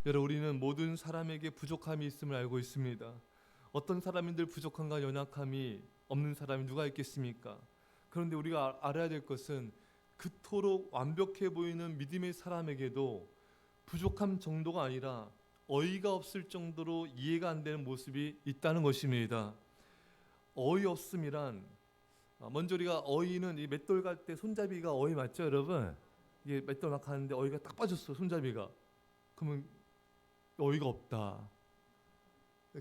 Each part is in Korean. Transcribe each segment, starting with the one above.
여러분, 우리는 모든 사람에게 부족함이 있음을 알고 있습니다. 어떤 사람인들 부족함과 연약함이 없는 사람이 누가 있겠습니까? 그런데 우리가 알아야 될 것은 그토록 완벽해 보이는 믿음의 사람에게도 부족함 정도가 아니라 어이가 없을 정도로 이해가 안 되는 모습이 있다는 것입니다. 어이없음이란, 먼저 우리가 어이는 이 맷돌 갈 때 손잡이가 어이 맞죠, 여러분? 이게 맷돌 막 가는데 어이가 딱 빠졌어, 손잡이가. 그러면 어이가 없다,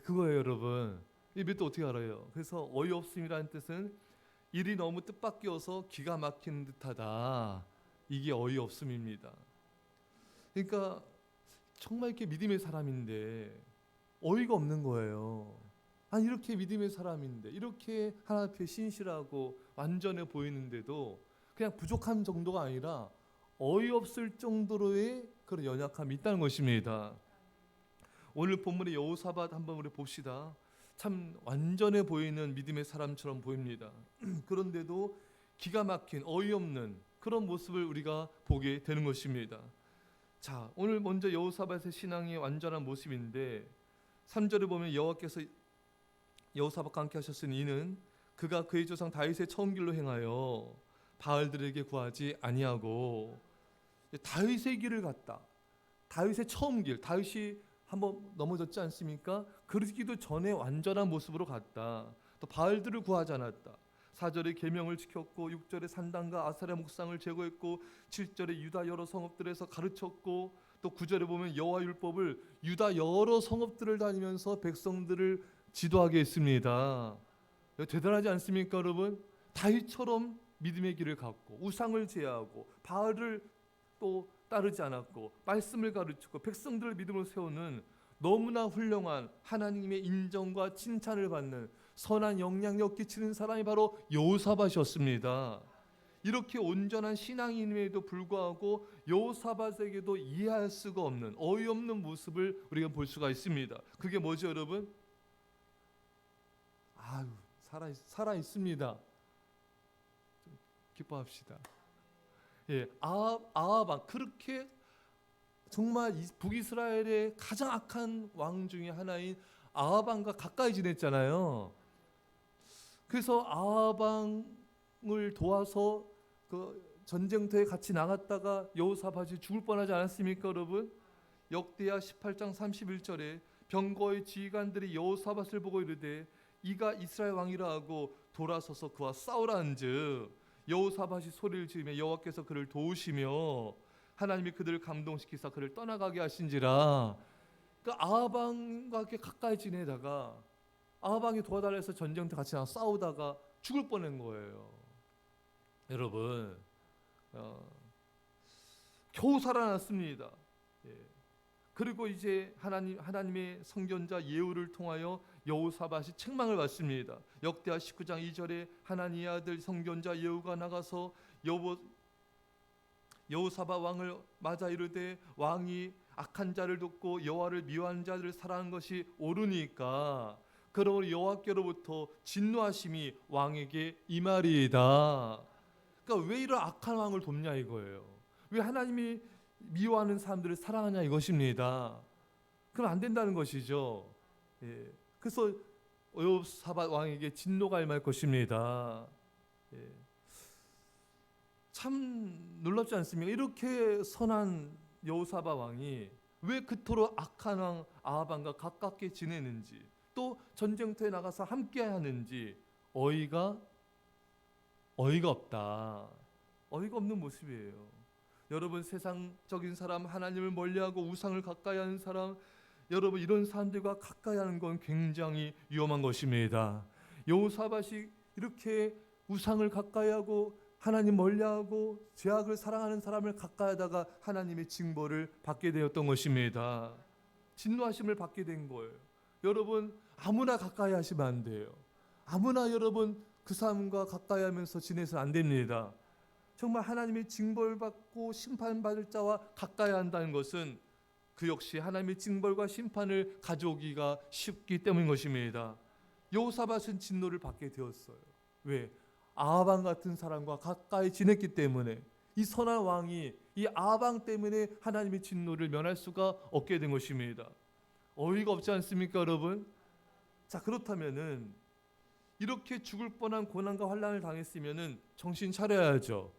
그거예요, 여러분. 이 맷돌 어떻게 알아요? 그래서 어이없음이라는 뜻은 일이 너무 뜻밖이어서 기가 막히는 듯하다, 이게 어이없음입니다. 그러니까 정말 이렇게 믿음의 사람인데 어이가 없는 거예요. 아니, 이렇게 믿음의 사람인데, 이렇게 하나님 앞에 신실하고 완전해 보이는데도 그냥 부족한 정도가 아니라 어이없을 정도로의 그런 연약함이 있다는 것입니다. 오늘 본문의 여호사밧 한번 우리 봅시다. 참 완전해 보이는 믿음의 사람처럼 보입니다. 그런데도 기가 막힌 어이없는 그런 모습을 우리가 보게 되는 것입니다. 자, 오늘 먼저 여호사밧의 신앙이 완전한 모습인데 3절에 보면 여호와께서 여호사밧과 함께 하셨으니 이는 그가 그의 조상 다윗의 처음 길로 행하여 바알들에게 구하지 아니하고, 다윗의 길을 갔다. 다윗의 처음 길, 다윗이 한번 넘어졌지 않습니까? 그러기도 전에 완전한 모습으로 갔다. 또 바알들을 구하지 않았다. 4절에 계명을 지켰고 6절에 산당과 아사랴 목상을 제거했고 7절에 유다 여러 성읍들에서 가르쳤고, 또 9절에 보면 여호와 율법을 유다 여러 성읍들을 다니면서 백성들을 지도하게 했습니다. 대단하지 않습니까, 여러분? 다윗처럼 믿음의 길을 갔고 우상을 제하고 바알을 또 따르지 않았고 말씀을 가르치고 백성들을 믿음으로 세우는 너무나 훌륭한 하나님의 인정과 칭찬을 받는 선한 영향력 끼치는 사람이 바로 여호사밧이었습니다. 이렇게 온전한 신앙인임에도 불구하고 여호사밧에게도 이해할 수가 없는 어이없는 모습을 우리가 볼 수가 있습니다. 그게 뭐죠, 여러분? 아유, 살아 있습니다. 기뻐합시다. 예, 아합 그렇게 정말 북이스라엘의 가장 악한 왕 중에 하나인 아합 왕과 가까이 지냈잖아요. 그래서 아합 왕을 도와서 그 전쟁터에 같이 나갔다가 여호사밧이 죽을 뻔하지 않았습니까, 여러분? 역대하 18장 31절에 병거의 지휘관들이 여호사밧을 보고 이르되 이가 이스라엘 왕이라 하고 돌아서서 그와 싸우라 한즉 여호사밧이 소리를 지르며 여호와께서 그를 도우시며 하나님이 그들을 감동시키사 그를 떠나가게 하신지라. 그러니까 아합 왕과 이렇게 가까이 지내다가 아합 왕이 도와달라 해서 전쟁터 같이 나가 싸우다가 죽을 뻔한 거예요. 여러분, 겨우 살아났습니다. 예. 그리고 이제 하나님의 선견자 예후를 통하여 여호사밧이 책망을 받습니다. 역대하 19장 2절에 하나님의 아들 선견자 예후가 나가서 여호사밧 왕을 맞아 이르되 왕이 악한 자를 돕고 여호와를 미워하는 자들을 사랑하는 것이 옳으니까 그러므로 여호와께로부터 진노하심이 왕에게 임하리이다. 그러니까 왜 이런 악한 왕을 돕냐 이거예요. 왜 하나님이 미워하는 사람들을 사랑하냐 이것입니다. 그럼 안 된다는 것이죠. 예. 그래서 여호사밧 왕에게 진노가 임할 것입니다. 예. 참 놀랍지 않습니까? 이렇게 선한 여호사밧 왕이 왜 그토록 악한 왕 아합 왕과 가깝게 지내는지, 또 전쟁터에 나가서 함께 하는지 어이가 없다. 어이가 없는 모습이에요. 여러분, 세상적인 사람, 하나님을 멀리하고 우상을 가까이 하는 사람, 여러분 이런 사람들과 가까이 하는 건 굉장히 위험한 것입니다. 여호사밧이 이렇게 우상을 가까이 하고 하나님 멀리하고 죄악을 사랑하는 사람을 가까이 하다가 하나님의 징벌을 받게 되었던 것입니다. 진노하심을 받게 된 거예요. 여러분, 아무나 가까이 하시면 안 돼요. 아무나 여러분 그 사람과 가까이 하면서 지내서는 안 됩니다. 정말 하나님의 징벌받고 심판받을 자와 가까이 한다는 것은 그 역시 하나님의 징벌과 심판을 가져오기가 쉽기 때문인 것입니다. 여호사밧은 진노를 받게 되었어요. 왜? 아합 왕 같은 사람과 가까이 지냈기 때문에. 이 선한 왕이 이 아방 때문에 하나님의 진노를 면할 수가 없게 된 것입니다. 어이가 없지 않습니까, 여러분? 자, 그렇다면은 이렇게 죽을 뻔한 고난과 환난을 당했으면은 정신 차려야죠.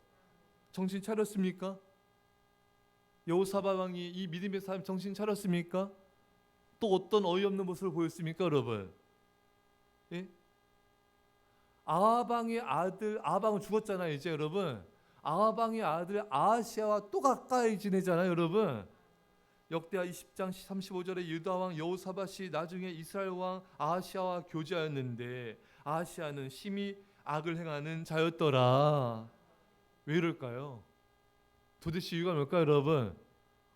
정신 차렸습니까? 여호사밧 왕이 이 믿음의 사람 정신 차렸습니까? 또 어떤 어이없는 모습을 보였습니까, 여러분? 예? 아방의 아들, 아방은 죽었잖아요, 이제 여러분. 아방의 아들 아하시아와 또 가까이 지내잖아요, 여러분. 역대하 20장 35절에 유다 왕 여호사밧이 나중에 이스라엘 왕 아하시아와 교제하였는데 아하시아는 심히 악을 행하는 자였더라. 왜 이럴까요? 도대체 이유가 뭘까요, 여러분?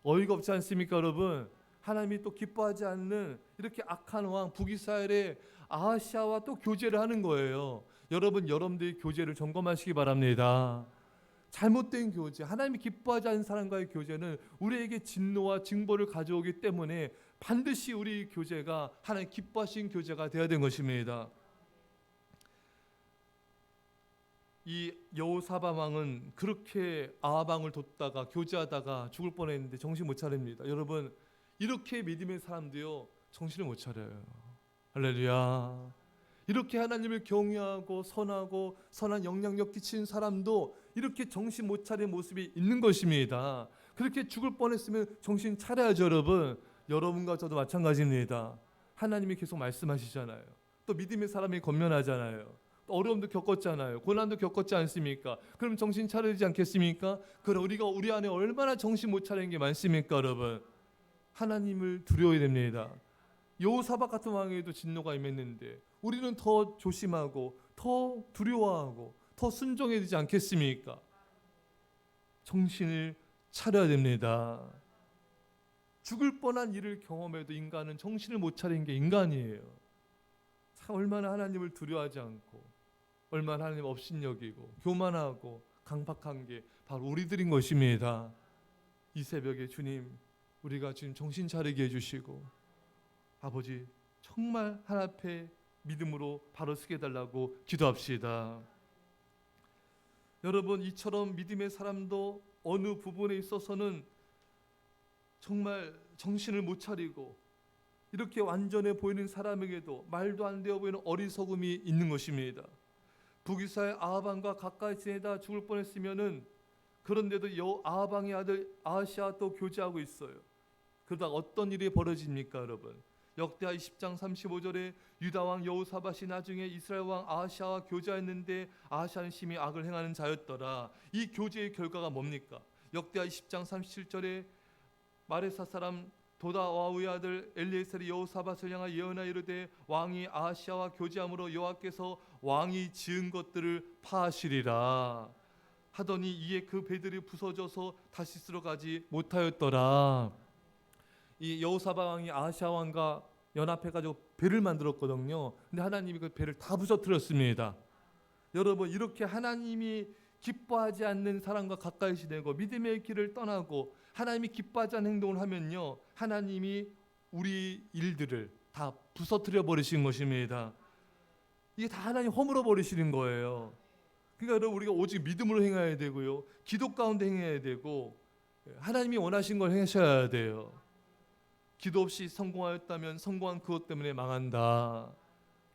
어이가 없지 않습니까, 여러분? 하나님이 또 기뻐하지 않는 이렇게 악한 왕 북이스라엘의 아하시아와 또 교제를 하는 거예요. 여러분들의 교제를 점검하시기 바랍니다. 잘못된 교제, 하나님이 기뻐하지 않는 사람과의 교제는 우리에게 진노와 징벌을 가져오기 때문에 반드시 우리 교제가 하나님 기뻐하신 교제가 되어야 되는 것입니다. 이 여호사밧 왕은 그렇게 아방을 뒀다가 교제하다가 죽을 뻔했는데 정신 못 차립니다. 여러분, 이렇게 믿음의 사람도요 정신을 못 차려요. 할렐루야. 이렇게 하나님을 경외하고 선하고 선한 영향력 끼치는 사람도 이렇게 정신 못 차린 모습이 있는 것입니다. 그렇게 죽을 뻔했으면 정신 차려야죠, 여러분. 여러분과 저도 마찬가지입니다. 하나님이 계속 말씀하시잖아요. 또 믿음의 사람이 권면하잖아요. 또 어려움도 겪었잖아요. 고난도 겪었지 않습니까? 그럼 정신 차리지 않겠습니까? 그럼 우리가 우리 안에 얼마나 정신 못 차리는 게 많습니까, 여러분? 하나님을 두려워야 됩니다. 여호사밧 같은 왕에도 진노가 임했는데 우리는 더 조심하고 더 두려워하고 더 순종해야 되지 않겠습니까? 정신을 차려야 됩니다. 죽을 뻔한 일을 경험해도 인간은 정신을 못 차린 게 인간이에요. 참 얼마나 하나님을 두려워하지 않고 얼마나 하나님 업신여기고 교만하고 강박한 게 바로 우리들인 것입니다. 이 새벽에 주님, 우리가 지금 정신 차리게 해주시고 아버지 정말 하나님 앞에 믿음으로 바로 서게 해달라고 기도합시다. 여러분, 이처럼 믿음의 사람도 어느 부분에 있어서는 정말 정신을 못 차리고 이렇게 완전해 보이는 사람에게도 말도 안 되어 보이는 어리석음이 있는 것입니다. 북이스라엘 아하방과 가까이 지내다 죽을 뻔했으면은 그런데도 아하방의 아들 아하시아 또 교제하고 있어요. 그러다 어떤 일이 벌어집니까, 여러분? 역대하 20장 35절에 유다 왕 여호사밧이 나중에 이스라엘 왕 아하시아와 교제했는데 아하시아는 심히 악을 행하는 자였더라. 이 교제의 결과가 뭡니까? 역대하 20장 37절에 마레사 사람 도다와우의 아들 엘리에셀이 여호사밧을 향하여 예언하여 이르되 왕이 아하시아와 교제함으로 여호와께서 왕이 지은 것들을 파하시리라 하더니 이에 그 배들이 부서져서 다시스로 가지 못하였더라. 이 여호사밧 왕이 아하시아 왕과 연합해가지고 배를 만들었거든요. 근데 하나님이 그 배를 다 부서뜨렸습니다. 여러분, 이렇게 하나님이 기뻐하지 않는 사람과 가까이 지내고 믿음의 길을 떠나고 하나님이 기뻐하지 않는 행동을 하면요, 하나님이 우리 일들을 다 부서뜨려 버리신 것입니다. 이게 다 하나님 허물어 버리시는 거예요. 그러니까 여러분, 우리가 오직 믿음으로 행해야 되고요, 기도 가운데 행해야 되고 하나님이 원하신 걸 행하셔야 돼요. 기도 없이 성공하였다면 성공한 그것 때문에 망한다.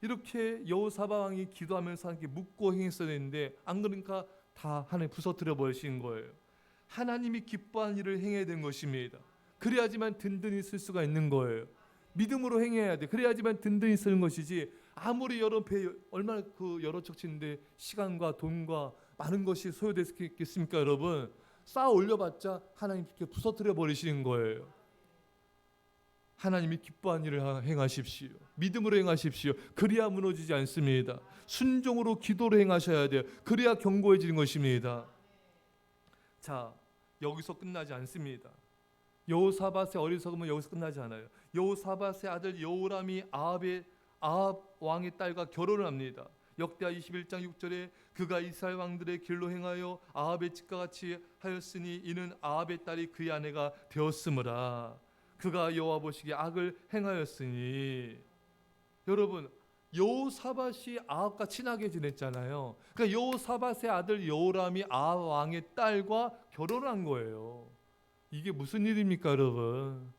이렇게 여호사밧 왕이 기도하면서 이렇게 묻고 행했어야 되는데 안 그러니까 다 하나님 부서뜨려 버리신 거예요. 하나님이 기뻐한 일을 행해야 되는 것입니다. 그래야지만 든든히 쓸 수가 있는 거예요. 믿음으로 행해야 돼. 그래야지만 든든히 쓰는 것이지, 아무리 얼마나 그 여러 척치는데 시간과 돈과 많은 것이 소요됐겠습니까, 여러분? 쌓아 올려봤자 하나님께 부서뜨려 버리시는 거예요. 하나님이 기뻐한 일을 행하십시오. 믿음으로 행하십시오. 그래야 무너지지 않습니다. 순종으로 기도로 행하셔야 돼요. 그래야 견고해지는 것입니다. 자, 여기서 끝나지 않습니다. 여호사밧의 어리석음은 여기서 끝나지 않아요. 여호사밧의 아들 여호람이 아합 왕의 딸과 결혼을 합니다. 역대하 21장 6절에 그가 이스라엘 왕들의 길로 행하여 아합의 집과 같이 하였으니 이는 아합의 딸이 그의 아내가 되었으므라. 그가 여호와 보시기에 악을 행하였으니. 여러분, 여호사밧이 아합과 친하게 지냈잖아요. 그러니까 여호사밧의 아들 여호람이 아합 왕의 딸과 결혼한 거예요. 이게 무슨 일입니까, 여러분?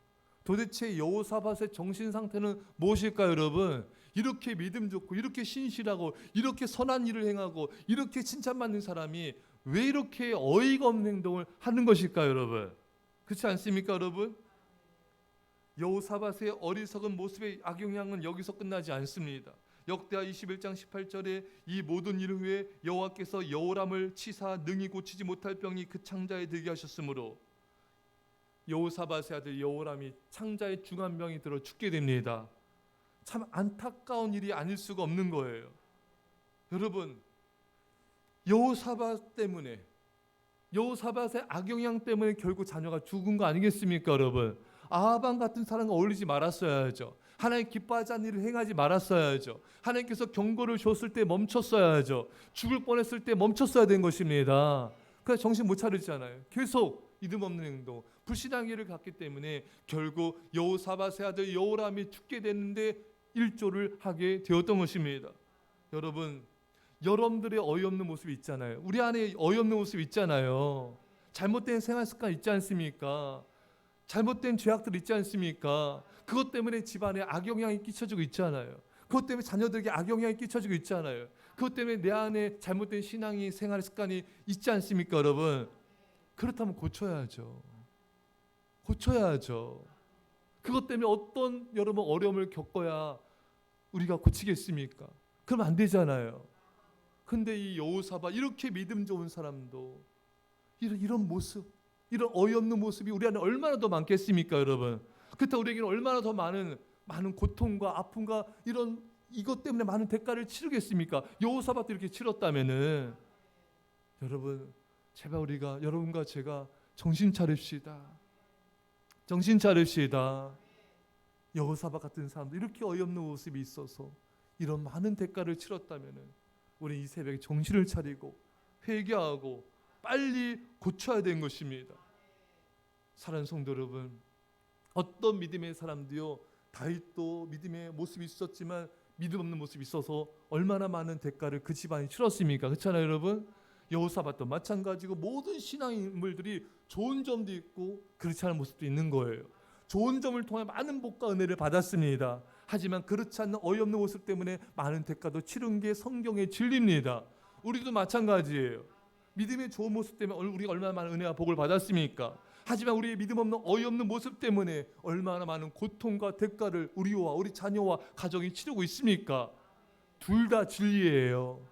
도대체 여호사밧의 정신 상태는 무엇일까요, 여러분? 이렇게 믿음 좋고 이렇게 신실하고 이렇게 선한 일을 행하고 이렇게 칭찬받는 사람이 왜 이렇게 어이가 없는 행동을 하는 것일까요, 여러분? 그렇지 않습니까, 여러분? 여호사밧의 어리석은 모습의 악영향은 여기서 끝나지 않습니다. 역대하 21장 18절에 이 모든 일 후에 여호와께서 여호람을 치사 능히 고치지 못할 병이 그 창자에 들게 하셨으므로 여호사밧의 아들 여호람이 창자에 중한 병이 들어 죽게 됩니다. 참 안타까운 일이 아닐 수가 없는 거예요. 여러분, 여호사밧 때문에, 여호사밧의 악영향 때문에 결국 자녀가 죽은 거 아니겠습니까, 여러분? 아합 같은 사람과 어울리지 말았어야죠. 하나님 기뻐하지 않는 일을 행하지 말았어야죠. 하나님께서 경고를 줬을 때 멈췄어야죠. 죽을 뻔했을 때 멈췄어야 된 것입니다. 그래서 정신 못 차리잖아요. 계속 믿음 없는 행동, 불신앙의 길을 갔기 때문에 결국 여호사밧의 아들 여호람이 죽게 됐는데 일조를 하게 되었던 것입니다. 여러분, 여러분들의 어이없는 모습이 있잖아요. 우리 안에 어이없는 모습이 있잖아요. 잘못된 생활 습관 있지 않습니까? 잘못된 죄악들 있지 않습니까? 그것 때문에 집안에 악영향이 끼쳐지고 있잖아요. 그것 때문에 자녀들에게 악영향이 끼쳐지고 있잖아요. 그것 때문에 내 안에 잘못된 신앙이 생활 습관이 있지 않습니까, 여러분? 그렇다면 고쳐야죠. 고쳐야죠. 그것 때문에 어떤 여러분 어려움을 겪어야 우리가 고치겠습니까? 그러면 안 되잖아요. 근데 이 여호사밧 이렇게 믿음 좋은 사람도 이런 모습, 이런 어이없는 모습이 우리 안에 얼마나 더 많겠습니까, 여러분? 그렇다고 우리에게는 얼마나 더 많은 고통과 아픔과 이것 때문에 많은 대가를 치르겠습니까? 여호사밧도 이렇게 치렀다면은 여러분, 제발 우리가 여러분과 제가 정신 차립시다. 정신 차립시다. 여호사밧 같은 사람도 이렇게 어이없는 모습이 있어서 이런 많은 대가를 치렀다면은 우리 이 새벽에 정신을 차리고 회개하고 빨리 고쳐야 되는 것입니다. 사랑하는 성도 여러분, 어떤 믿음의 사람도요, 다윗도 믿음의 모습이 있었지만 믿음 없는 모습이 있어서 얼마나 많은 대가를 그 집안이 치렀습니까? 그렇잖아요, 여러분? 여호사밧도 마찬가지고 모든 신앙 인물들이 좋은 점도 있고 그렇지 않은 모습도 있는 거예요. 좋은 점을 통해 많은 복과 은혜를 받았습니다. 하지만 그렇지 않는 어이없는 모습 때문에 많은 대가도 치른 게 성경의 진리입니다. 우리도 마찬가지예요. 믿음의 좋은 모습 때문에 우리가 얼마나 많은 은혜와 복을 받았습니까? 하지만 우리의 믿음 없는 어이없는 모습 때문에 얼마나 많은 고통과 대가를 우리와 우리 자녀와 가정이 치르고 있습니까? 둘 다 진리예요.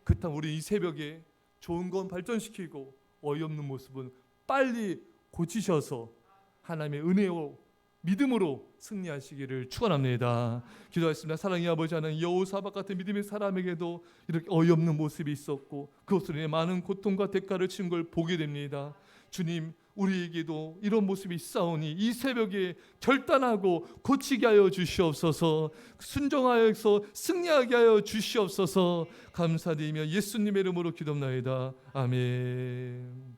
그렇다면 우리 이 새벽에 좋은 건 발전시키고 어이없는 모습은 빨리 고치셔서 하나님의 은혜로 믿음으로 승리하시기를 축원합니다. 기도하겠습니다. 사랑의 아버지 하나님, 여호사밧 같은 믿음의 사람에게도 이렇게 어이없는 모습이 있었고 그것으로 인해 많은 고통과 대가를 치른 걸 보게 됩니다. 주님, 우리에게도 이런 모습이 있사오니 이 새벽에 결단하고 고치게 하여 주시옵소서. 순종하여서 승리하게 하여 주시옵소서. 감사드리며 예수님의 이름으로 기도합나이다. 아멘.